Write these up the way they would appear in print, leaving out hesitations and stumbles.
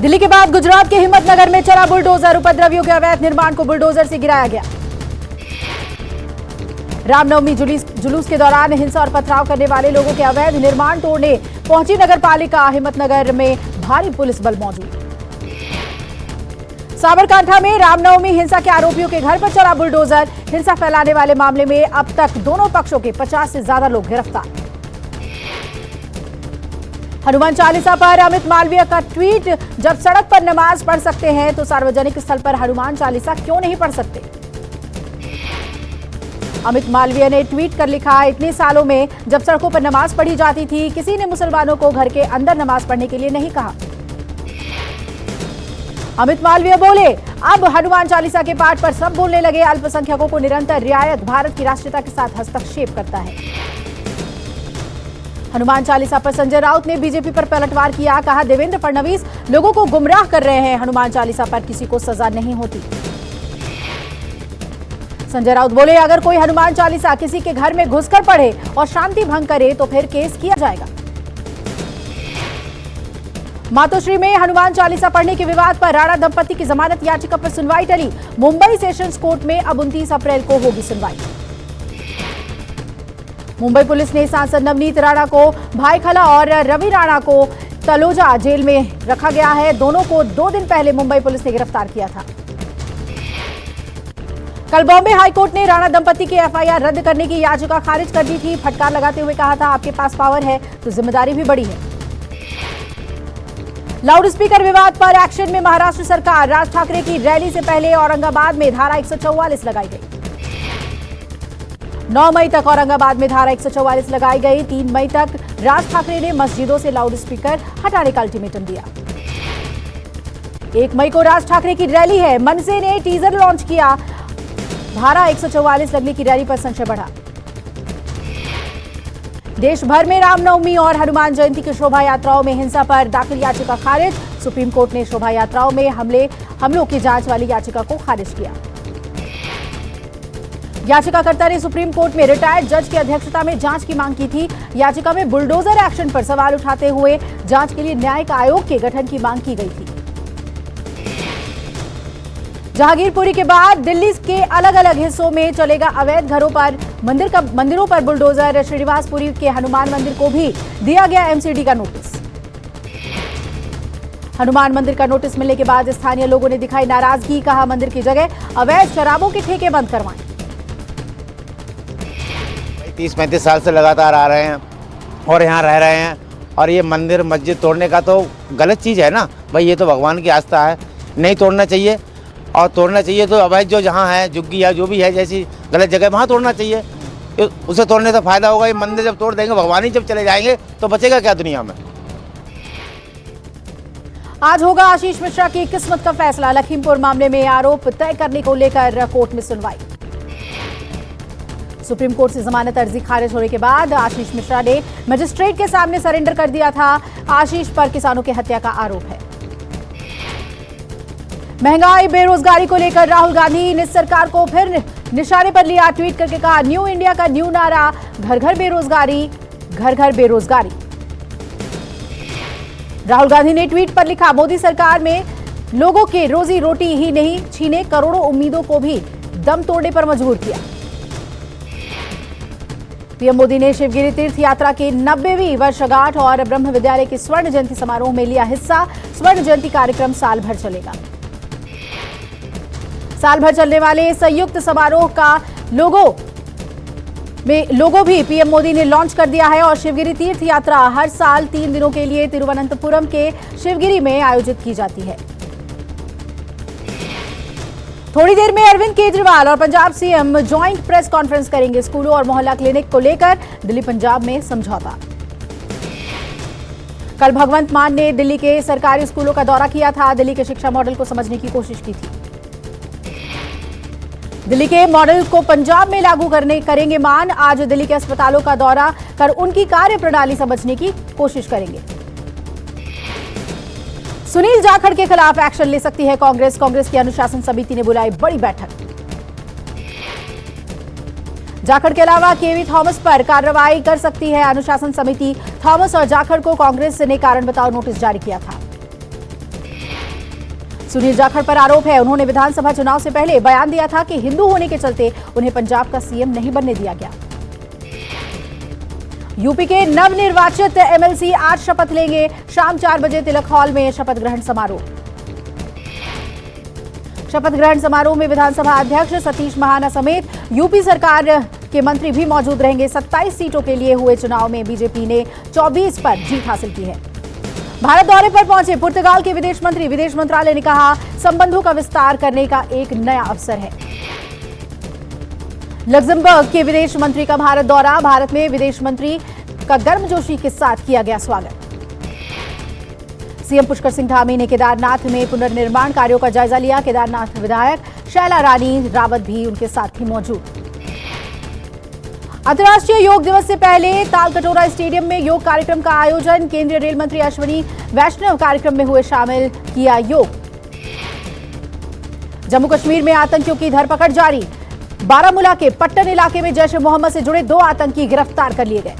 दिल्ली के बाद गुजरात के हिम्मतनगर में चला बुलडोजर। उपद्रवियों के अवैध निर्माण को बुलडोजर से गिराया गया। रामनवमी जुलूस के दौरान हिंसा और पथराव करने वाले लोगों के अवैध निर्माण तोड़ने पहुंची नगरपालिका। हिम्मतनगर में भारी पुलिस बल मौजूद। साबरकांठा में रामनवमी हिंसा के आरोपियों के घर पर चला बुलडोजर। हिंसा फैलाने वाले मामले में अब तक दोनों पक्षों के 50 से ज्यादा लोग गिरफ्तार। हनुमान चालीसा पर अमित मालवीय का ट्वीट। जब सड़क पर नमाज पढ़ सकते हैं तो सार्वजनिक स्थल पर हनुमान चालीसा क्यों नहीं पढ़ सकते। अमित मालवीय ने ट्वीट कर लिखा, इतने सालों में जब सड़कों पर नमाज पढ़ी जाती थी, किसी ने मुसलमानों को घर के अंदर नमाज पढ़ने के लिए नहीं कहा। अमित मालवीय बोले, अब हनुमान चालीसा के पाठ पर सब बोलने लगे। अल्पसंख्यकों को निरंतर रियायत भारत की राष्ट्रीयता के साथ हस्तक्षेप करता है। हनुमान चालीसा पर संजय राउत ने बीजेपी पर पलटवार किया। कहा, देवेंद्र फडणवीस लोगों को गुमराह कर रहे हैं। हनुमान चालीसा पर किसी को सजा नहीं होती। संजय राउत बोले, अगर कोई हनुमान चालीसा किसी के घर में घुसकर पढ़े और शांति भंग करे तो फिर केस किया जाएगा। मातोश्री में हनुमान चालीसा पढ़ने के विवाद पर राणा दंपति की जमानत याचिका पर सुनवाई टली। मुंबई सेशंस कोर्ट में अब 29 अप्रैल को होगी सुनवाई। मुंबई पुलिस ने सांसद नवनीत राणा को भाईखला और रवि राणा को तलोजा जेल में रखा गया है। दोनों को 2 दिन पहले मुंबई पुलिस ने गिरफ्तार किया था। कल बॉम्बे हाईकोर्ट ने राणा दंपति की एफआईआर रद्द करने की याचिका खारिज कर दी थी। फटकार लगाते हुए कहा था, आपके पास पावर है तो जिम्मेदारी भी बड़ी है। लाउडस्पीकर विवाद पर एक्शन में महाराष्ट्र सरकार। राज ठाकरे की रैली से पहले औरंगाबाद में धारा 144 लगाई गई। 9 मई तक औरंगाबाद में धारा 144 लगाई गई। 3 मई तक राज ठाकरे ने मस्जिदों से लाउडस्पीकर हटाने का अल्टीमेटम दिया। 1 मई को राज ठाकरे की रैली है। मनसे ने टीजर लॉन्च किया। धारा 144 लगने की रैली पर संशय बढ़ा। देश भर में रामनवमी और हनुमान जयंती की शोभा यात्राओं में हिंसा पर दाखिल याचिका खारिज। सुप्रीम कोर्ट ने शोभा यात्राओं में हमलों की जांच वाली याचिका को खारिज किया। याचिकाकर्ता ने सुप्रीम कोर्ट में रिटायर्ड जज की अध्यक्षता में जांच की मांग की थी। याचिका में बुलडोजर एक्शन पर सवाल उठाते हुए जांच के लिए न्यायिक आयोग के गठन की मांग की गई थी। जहांगीरपुरी के बाद दिल्ली के अलग अलग हिस्सों में चलेगा अवैध घरों पर मंदिरों पर बुलडोजर। श्रीनिवासपुरी के हनुमान मंदिर को भी दिया गया एमसीडी का नोटिस। हनुमान मंदिर का नोटिस मिलने के बाद स्थानीय लोगों ने दिखाई नाराजगी। कहा, मंदिर की जगह अवैध शराबों के ठेके बंद करवाएं। 30-35 साल से लगातार आ रहे हैं और यहाँ रह रहे हैं, और ये मंदिर मस्जिद तोड़ने का तो गलत चीज़ है ना भाई। ये तो भगवान की आस्था है, नहीं तोड़ना चाहिए। और तोड़ना चाहिए तो अवैध जो जहाँ है, झुग्गी या जो भी है, जैसी गलत जगह वहाँ तोड़ना चाहिए। उसे तोड़ने से फायदा होगा। ये मंदिर जब तोड़ देंगे, भगवान ही जब चले जाएंगे तो बचेगा क्या दुनिया में। आज होगा आशीष मिश्रा की किस्मत का फैसला। लखीमपुर मामले में आरोप तय करने को लेकर कोर्ट में सुनवाई। सुप्रीम कोर्ट से जमानत अर्जी खारिज होने के बाद आशीष मिश्रा ने मजिस्ट्रेट के सामने सरेंडर कर दिया था। आशीष पर किसानों की हत्या का आरोप है। महंगाई बेरोजगारी को लेकर राहुल गांधी ने सरकार को फिर निशाने पर लिया। ट्वीट करके कहा, न्यू इंडिया का न्यू नारा, घर घर बेरोजगारी, घर घर बेरोजगारी। राहुल गांधी ने ट्वीट पर लिखा, मोदी सरकार में लोगों के रोजी रोटी ही नहीं छीने, करोड़ों उम्मीदों को भी दम तोड़ने पर मजबूर किया। पीएम मोदी ने शिवगिरी तीर्थ यात्रा की 90वीं वर्षगांठ और ब्रह्म विद्यालय के स्वर्ण जयंती समारोह में लिया हिस्सा। स्वर्ण जयंती कार्यक्रम साल भर चलेगा। साल भर चलने वाले संयुक्त समारोह का लोगो भी पीएम मोदी ने लॉन्च कर दिया है। और शिवगिरी तीर्थ यात्रा हर साल 3 दिनों के लिए तिरुवनंतपुरम के शिवगिरी में आयोजित की जाती है। थोड़ी देर में अरविंद केजरीवाल और Punjab CM joint press conference करेंगे। स्कूलों और मोहल्ला क्लिनिक को लेकर दिल्ली पंजाब में समझौता। कल भगवंत मान ने दिल्ली के सरकारी स्कूलों का दौरा किया था। दिल्ली के शिक्षा मॉडल को समझने की कोशिश की थी। दिल्ली के मॉडल को पंजाब में लागू करेंगे मान। आज दिल्ली के अस्पतालों का दौरा कर उनकी कार्य प्रणाली समझने की कोशिश करेंगे। सुनील जाखड़ के खिलाफ एक्शन ले सकती है कांग्रेस। कांग्रेस की अनुशासन समिति ने बुलाई बड़ी बैठक। जाखड़ के अलावा केवी थॉमस पर कार्रवाई कर सकती है अनुशासन समिति। थॉमस और जाखड़ को कांग्रेस ने कारण बताओ नोटिस जारी किया था। सुनील जाखड़ पर आरोप है, उन्होंने विधानसभा चुनाव से पहले बयान दिया था कि हिंदू होने के चलते उन्हें पंजाब का सीएम नहीं बनने दिया गया। यूपी के नवनिर्वाचित एमएलसी आज शपथ लेंगे। शाम 4 बजे तिलक हॉल में शपथ ग्रहण समारोह। शपथ ग्रहण समारोह में विधानसभा अध्यक्ष सतीश महाना समेत यूपी सरकार के मंत्री भी मौजूद रहेंगे। 27 सीटों के लिए हुए चुनाव में बीजेपी ने 24 पर जीत हासिल की है। भारत दौरे पर पहुंचे पुर्तगाल के विदेश मंत्री, विदेश मंत्रालय ने कहा संबंधों का विस्तार करने का एक नया अवसर है। लग्जमबर्ग के विदेश मंत्री का भारत दौरा, भारत में विदेश मंत्री का गर्मजोशी के साथ किया गया स्वागत। सीएम पुष्कर सिंह धामी ने केदारनाथ में पुनर्निर्माण कार्यों का जायजा लिया। केदारनाथ विधायक शैला रानी रावत भी उनके साथ ही मौजूद। अंतर्राष्ट्रीय योग दिवस से पहले तालकटोरा स्टेडियम में योग कार्यक्रम का आयोजन, केंद्रीय रेल मंत्री अश्विनी वैष्णव कार्यक्रम में हुए शामिल, किया योग। जम्मू कश्मीर में आतंकियों की धरपकड़ जारी, बारामूला के पट्टन इलाके में जैश ए मोहम्मद से जुड़े 2 आतंकी गिरफ्तार कर लिए गए।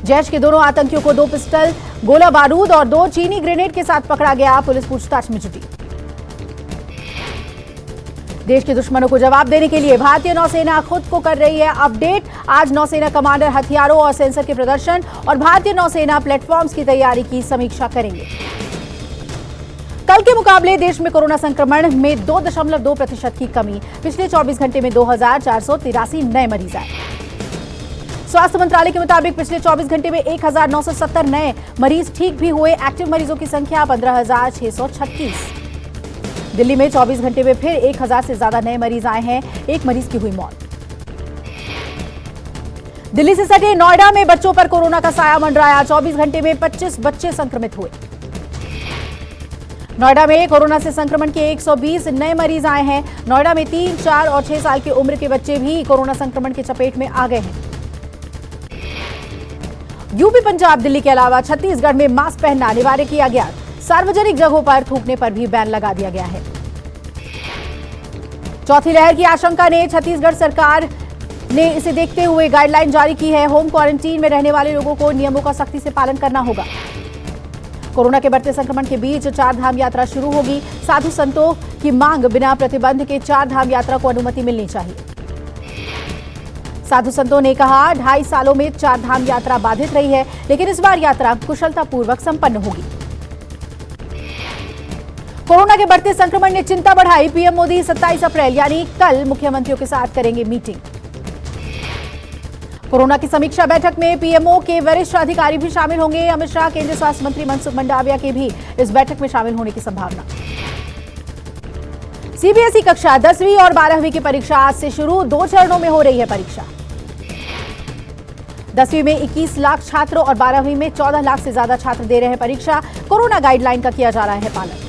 जैश के दोनों आतंकियों को 2 पिस्टल, गोला बारूद और 2 चीनी ग्रेनेड के साथ पकड़ा गया, पुलिस पूछताछ में जुटी। देश के दुश्मनों को जवाब देने के लिए भारतीय नौसेना खुद को कर रही है अपडेट। आज नौसेना कमांडर हथियारों और सेंसर के प्रदर्शन और भारतीय नौसेना प्लेटफॉर्म्स की तैयारी की समीक्षा करेंगे। कल के मुकाबले देश में कोरोना संक्रमण में 2.2% की कमी। पिछले 24 घंटे में 2483 नए मरीज आए। स्वास्थ्य मंत्रालय के मुताबिक पिछले 24 घंटे में 1970 नए मरीज ठीक भी हुए। एक्टिव मरीजों की संख्या 15,636। दिल्ली में 24 घंटे में फिर 1000 से ज्यादा नए मरीज आए हैं। 1 मरीज की हुई मौत। दिल्ली से सटे नोएडा में बच्चों पर कोरोना का साया मंडराया। 24 घंटे में 25 बच्चे संक्रमित हुए। नोएडा में कोरोना से संक्रमण के 120 नए मरीज आए हैं। नोएडा में 3, 4 और 6 साल की उम्र के बच्चे भी कोरोना संक्रमण की चपेट में आ गए हैं। यूपी, पंजाब, दिल्ली के अलावा छत्तीसगढ़ में मास्क पहनना अनिवार्य किया गया। सार्वजनिक जगहों पर थूकने पर भी बैन लगा दिया गया है। चौथी लहर की आशंका ने छत्तीसगढ़ सरकार ने इसे देखते हुए गाइडलाइन जारी की है। होम क्वारंटीन में रहने वाले लोगों को नियमों का सख्ती से पालन करना होगा। कोरोना के बढ़ते संक्रमण के बीच 4 धाम यात्रा शुरू होगी। साधु संतों की मांग, बिना प्रतिबंध के 4 धाम यात्रा को अनुमति मिलनी चाहिए। साधु संतों ने कहा 2.5 सालों में 4 धाम यात्रा बाधित रही है, लेकिन इस बार यात्रा कुशलतापूर्वक संपन्न होगी। कोरोना के बढ़ते संक्रमण ने चिंता बढ़ाई। पीएम मोदी 27 अप्रैल यानी कल मुख्यमंत्रियों के साथ करेंगे मीटिंग। कोरोना की समीक्षा बैठक में पीएमओ के वरिष्ठ अधिकारी भी शामिल होंगे। अमित शाह, केंद्रीय स्वास्थ्य मंत्री मनसुख मंडाविया के भी इस बैठक में शामिल होने की संभावना। सीबीएसई कक्षा 10वीं और 12वीं की परीक्षा आज से शुरू। 2 चरणों में हो रही है परीक्षा। 10वीं में 21 लाख छात्रों और 12वीं में 14 लाख से ज्यादा छात्र दे रहे हैं परीक्षा। कोरोना गाइडलाइन का किया जा रहा है पालन।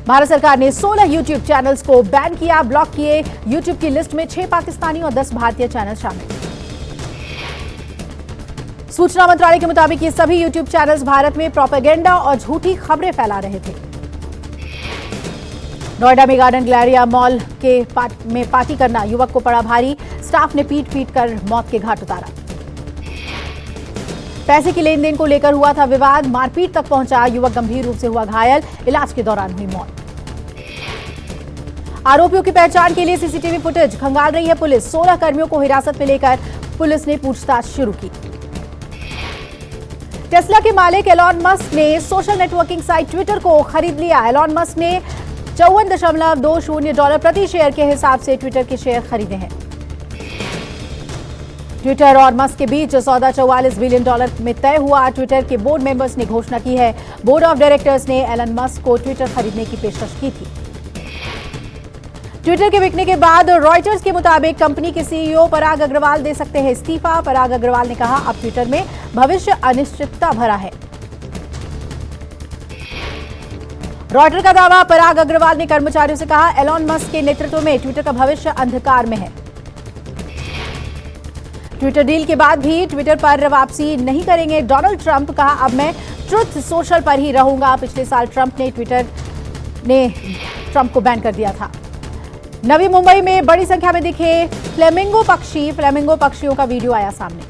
भारत सरकार ने 16 यूट्यूब चैनल्स को बैन किया, ब्लॉक किए। यूट्यूब की लिस्ट में 6 पाकिस्तानी और 10 भारतीय चैनल शामिल। सूचना मंत्रालय के मुताबिक ये सभी यूट्यूब चैनल्स भारत में प्रोपेगेंडा और झूठी खबरें फैला रहे थे। नोएडा में गार्डन ग्लैरिया मॉल में पार्टी करना युवक को पड़ा भारी। स्टाफ ने पीट कर मौत के घाट उतारा। पैसे की लेन देन को लेकर हुआ था विवाद, मारपीट तक पहुंचा। युवक गंभीर रूप से हुआ घायल, इलाज के दौरान हुई मौत। आरोपियों की पहचान के लिए सीसीटीवी फुटेज खंगाल रही है पुलिस। 16 कर्मियों को हिरासत में लेकर पुलिस ने पूछताछ शुरू की। टेस्ला के मालिक एलॉन मस्क ने सोशल नेटवर्किंग साइट ट्विटर को खरीद लिया। एलॉन मस्क ने $54.20 प्रति शेयर के हिसाब से ट्विटर के शेयर खरीदे हैं। ट्विटर और मस्क के बीच सौदा $44 बिलियन में तय हुआ। ट्विटर के बोर्ड मेंबर्स ने घोषणा की है। बोर्ड ऑफ डायरेक्टर्स ने एलन मस्क को ट्विटर खरीदने की पेशकश की थी। ट्विटर के बिकने के बाद रॉयटर्स के मुताबिक कंपनी के सीईओ पराग अग्रवाल दे सकते हैं इस्तीफा। पराग अग्रवाल ने कहा अब ट्विटर में भविष्य अनिश्चितता भरा है। रॉयटर का दावा, पराग अग्रवाल ने कर्मचारियों से कहा एलॉन मस्क के नेतृत्व में ट्विटर का भविष्य अंधकार में है। ट्विटर डील के बाद भी ट्विटर पर वापसी नहीं करेंगे डोनाल्ड ट्रंप। कहा अब मैं ट्रुथ सोशल पर ही रहूंगा। पिछले साल ट्विटर ने ट्रंप को बैन कर दिया था। नवी मुंबई में बड़ी संख्या में दिखे फ्लेमिंगो पक्षियों का वीडियो आया सामने।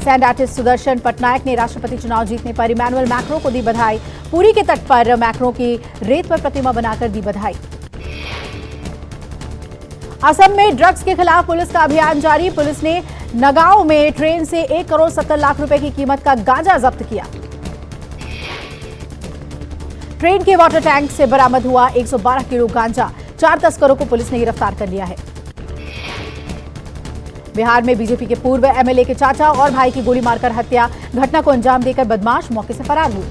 सैंड आर्टिस्ट सुदर्शन पटनायक ने राष्ट्रपति चुनाव जीतने पर इमैनुअल मैक्रों को दी बधाई। पुरी के तट पर मैक्रों की रेत पर प्रतिमा बनाकर दी बधाई। असम में ड्रग्स के खिलाफ पुलिस का अभियान जारी। पुलिस ने नगांव में ट्रेन से 1 करोड़ 70 लाख रुपए की कीमत का गांजा जब्त किया। ट्रेन के वाटर टैंक से बरामद हुआ 112 किलो गांजा। 4 तस्करों को पुलिस ने गिरफ्तार कर लिया है। बिहार में बीजेपी के पूर्व एमएलए के चाचा और भाई की गोली मारकर हत्या। घटना को अंजाम देकर बदमाश मौके से फरार हुए।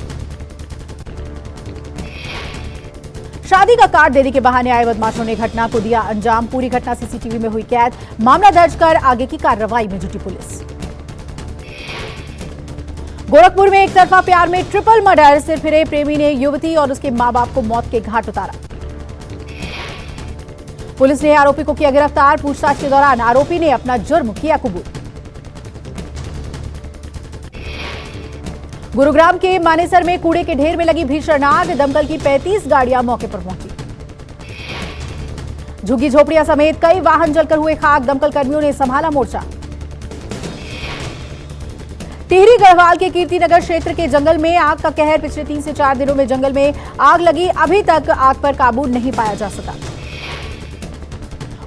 शादी का कार्ड देने के बहाने आए बदमाशों ने घटना को दिया अंजाम। पूरी घटना सीसीटीवी में हुई कैद। मामला दर्ज कर आगे की कार्रवाई में जुटी पुलिस। गोरखपुर में एक तरफा प्यार में ट्रिपल मर्डर। सिर फिरे प्रेमी ने युवती और उसके मां बाप को मौत के घाट उतारा। पुलिस ने आरोपी को किया गिरफ्तार। पूछताछ के दौरान आरोपी ने अपना जुर्म किया कबूल। गुरुग्राम के मानेसर में कूड़े के ढेर में लगी भीषण आग। दमकल की 35 गाड़ियां मौके पर पहुंची। झुग्गी झोपड़ियां समेत कई वाहन जलकर हुए खाक। दमकल कर्मियों ने संभाला मोर्चा। टिहरी गढ़वाल के कीर्तिनगर क्षेत्र के जंगल में आग का कहर। पिछले 3 से 4 दिनों में जंगल में आग लगी। अभी तक आग पर काबू नहीं पाया जा सका।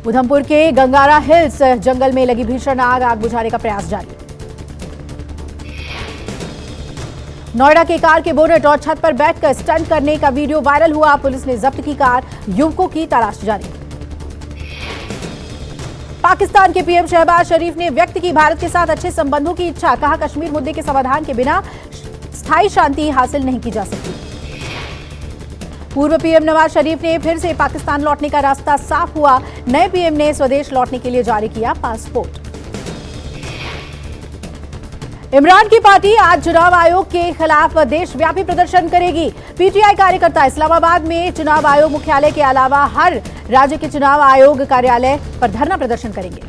उधमपुर के गंगारा हिल्स जंगल में लगी भीषण आग बुझाने का प्रयास जारी। नोएडा के कार के बोनेट और छत पर बैठकर स्टंट करने का वीडियो वायरल हुआ। पुलिस ने जब्त की कार। युवकों की तलाश जारी। पाकिस्तान के पीएम शहबाज शरीफ ने व्यक्त की भारत के साथ अच्छे संबंधों की इच्छा। कहा कश्मीर मुद्दे के समाधान के बिना स्थायी शांति हासिल नहीं की जा सकती। पूर्व पीएम नवाज शरीफ ने फिर से पाकिस्तान लौटने का रास्ता साफ हुआ। नए पीएम ने स्वदेश लौटने के लिए जारी किया पासपोर्ट। इमरान की पार्टी आज चुनाव आयोग के खिलाफ देशव्यापी प्रदर्शन करेगी। पीटीआई कार्यकर्ता इस्लामाबाद में चुनाव आयोग मुख्यालय के अलावा हर राज्य के चुनाव आयोग कार्यालय पर धरना प्रदर्शन करेंगे।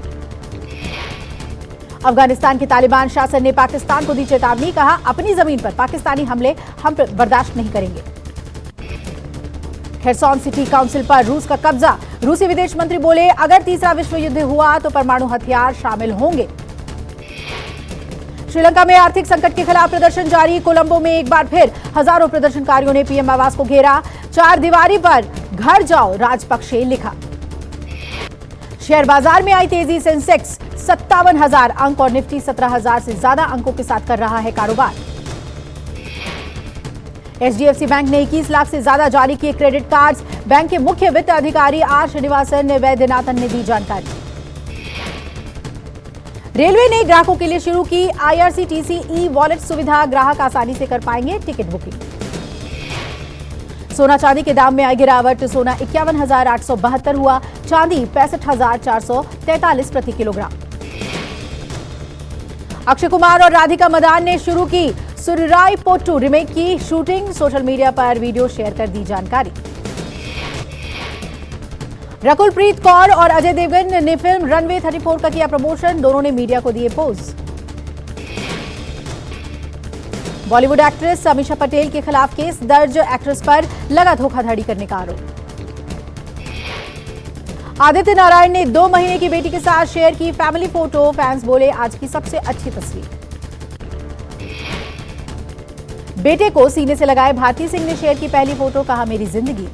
अफगानिस्तान के तालिबान शासन ने पाकिस्तान को दी चेतावनी। कहा अपनी जमीन पर पाकिस्तानी हमले हम बर्दाश्त नहीं करेंगे। खेरसौन सिटी काउंसिल पर रूस का कब्जा। रूसी विदेश मंत्री बोले अगर तीसरा विश्व युद्ध हुआ तो परमाणु हथियार शामिल होंगे। श्रीलंका में आर्थिक संकट के खिलाफ प्रदर्शन जारी। कोलंबो में एक बार फिर हजारों प्रदर्शनकारियों ने पीएम आवास को घेरा। 4 दीवारी पर घर जाओ राजपक्षे लिखा। शेयर बाजार में आई तेजी। सेंसेक्स 57,000 अंक और निफ्टी 17,000 से ज्यादा अंकों के साथ कर रहा है कारोबार। एचडीएफसी बैंक ने 21 लाख से ज्यादा जारी किए क्रेडिट कार्ड्स। बैंक के मुख्य वित्त अधिकारी आर श्रीनिवासन वैद्यनाथन ने दी जानकारी। रेलवे ने ग्राहकों के लिए शुरू की आईआरसीटीसी ई वॉलेट सुविधा। ग्राहक आसानी से कर पाएंगे टिकट बुकिंग। सोना चांदी के दाम में आई गिरावट। सोना 51,872 हुआ। चांदी 65,443 प्रति किलोग्राम। अक्षय कुमार और राधिका मदान ने शुरू की सुरराई पोट्टू रीमेक की शूटिंग। सोशल मीडिया पर वीडियो शेयर कर दी जानकारी। रकुलप्रीत कौर और अजय देवगन ने फिल्म रनवे 34 का किया प्रमोशन। दोनों ने मीडिया को दिए पोज। बॉलीवुड एक्ट्रेस अमीषा पटेल के खिलाफ केस दर्ज। एक्ट्रेस पर लगा धोखाधड़ी करने का आरोप। आदित्य नारायण ने 2 महीने की बेटी के साथ शेयर की फैमिली फोटो। फैंस बोले आज की सबसे अच्छी तस्वीर। बेटे को सीने से लगाए भारती सिंह ने शेयर की पहली फोटो। कहा मेरी जिंदगी